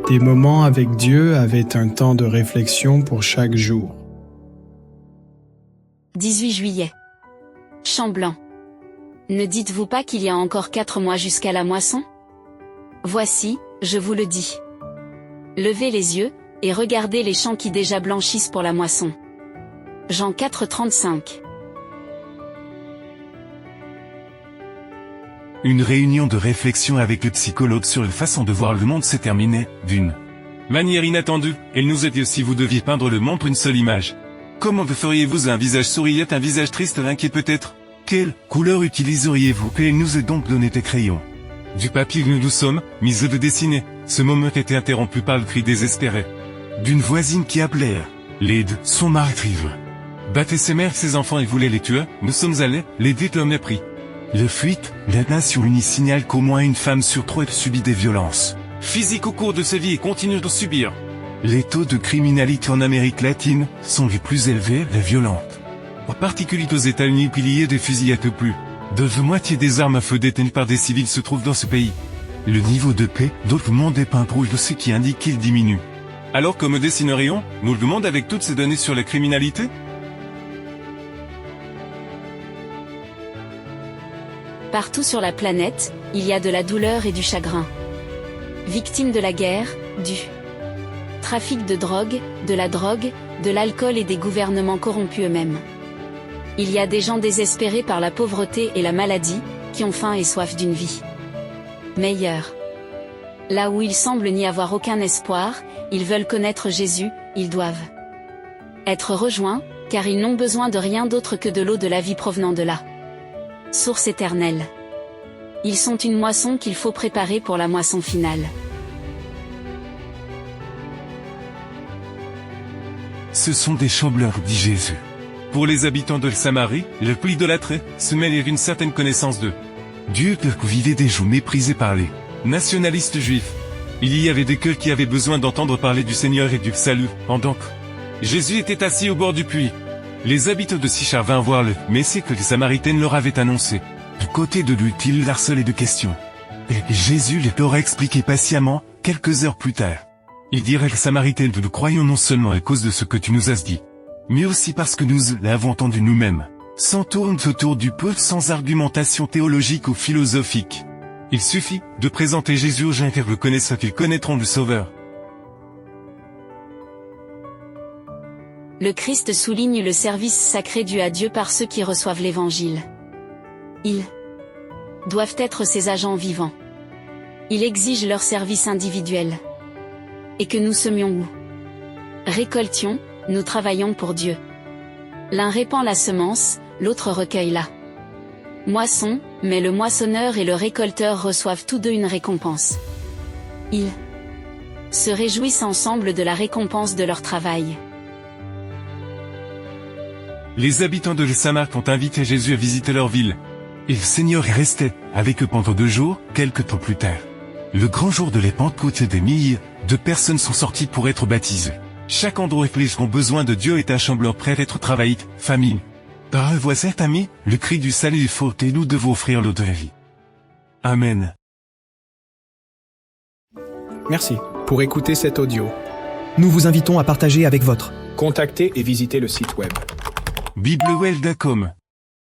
Des moments avec Dieu avaient un temps de réflexion pour chaque jour. 18 juillet. Champ blanc. Ne dites-vous pas qu'il y a encore 4 mois jusqu'à la moisson? Voici, je vous le dis. Levez les yeux, et regardez les champs qui déjà blanchissent pour la moisson. Jean 4, 35. Une réunion de réflexion avec le psychologue sur la façon de voir le monde s'est terminée, d'une manière inattendue. Elle nous a dit si vous deviez peindre le monde pour une seule image. Comment feriez-vous un visage souriant, un visage triste, inquiet peut-être? Quelle couleur utiliseriez-vous? Et elle nous a donc donné des crayons. Du papier que nous sommes, mis de dessiner. Ce moment était interrompu par le cri désespéré d'une voisine qui appelait l'aide. Son mari battait ses mères et ses enfants et voulait les tuer. Nous sommes allés l'aider, l'homme a pris la fuite. La Nation Unie signale qu'au moins une femme sur 3 subit des violences physiques au cours de sa vie et continue de subir. Les taux de criminalité en Amérique latine sont les plus élevés, la violente. En particulier aux États-Unis, il y a des fusillades plus de la moitié des armes à feu détenues par des civils se trouvent dans ce pays. Le niveau de paix dans le monde est peint rouge, ce qui indique qu'il diminue. Alors que me dessinerions, nous le monde avec toutes ces données sur la criminalité? Partout sur la planète, il y a de la douleur et du chagrin. Victimes de la guerre, du trafic de drogue, de l'alcool et des gouvernements corrompus eux-mêmes. Il y a des gens désespérés par la pauvreté et la maladie, qui ont faim et soif d'une vie meilleure. Là où il semble n'y avoir aucun espoir, ils veulent connaître Jésus, ils doivent être rejoints, car ils n'ont besoin de rien d'autre que de l'eau de la vie provenant de la source éternelle. Ils sont une moisson qu'il faut préparer pour la moisson finale. Ce sont des champs blancs, dit Jésus. Pour les habitants de Samarie, le plus idolâtré se mêle d'une certaine connaissance de Dieu que vivaient des jours méprisés par les nationalistes juifs. Il y avait des cœurs qui avaient besoin d'entendre parler du Seigneur et du salut. Pendant que Jésus était assis au bord du puits, les habitants de Sichar vinrent voir le Messie que les Samaritaines leur avaient annoncé. Du côté de lui, ils harcelaient de questions. Et Jésus les leur a expliqué patiemment, quelques heures plus tard. Il dirait aux Samaritaines, nous croyons non seulement à cause de ce que tu nous as dit, mais aussi parce que nous l'avons entendu nous-mêmes. S'en tournent autour du peuple sans argumentation théologique ou philosophique. Il suffit de présenter Jésus aux gens et faire le connaître qu'ils connaîtront le Sauveur. Le Christ souligne le service sacré dû à Dieu par ceux qui reçoivent l'Évangile. Ils doivent être ses agents vivants. Il exige leur service individuel. Et que nous semions ou récoltions, nous travaillons pour Dieu. L'un répand la semence, l'autre recueille la moisson, mais le moissonneur et le récolteur reçoivent tous deux une récompense. Ils se réjouissent ensemble de la récompense de leur travail. Les habitants de Samar ont invité Jésus à visiter leur ville. Et le Seigneur est resté avec eux pendant 2 jours, quelque temps plus tard. Le grand jour de la Pentecôte, des milliers de personnes sont sorties pour être baptisées. Chaque endroit où ils ont besoin de Dieu est un champ blanc prêt à être travaillé, famille. Par un voisin ami, le cri du salut est fort et nous devons offrir l'eau de la vie. Amen. Merci pour écouter cet audio. Nous vous invitons à partager avec votre. Contactez et visitez le site web. biblewell.com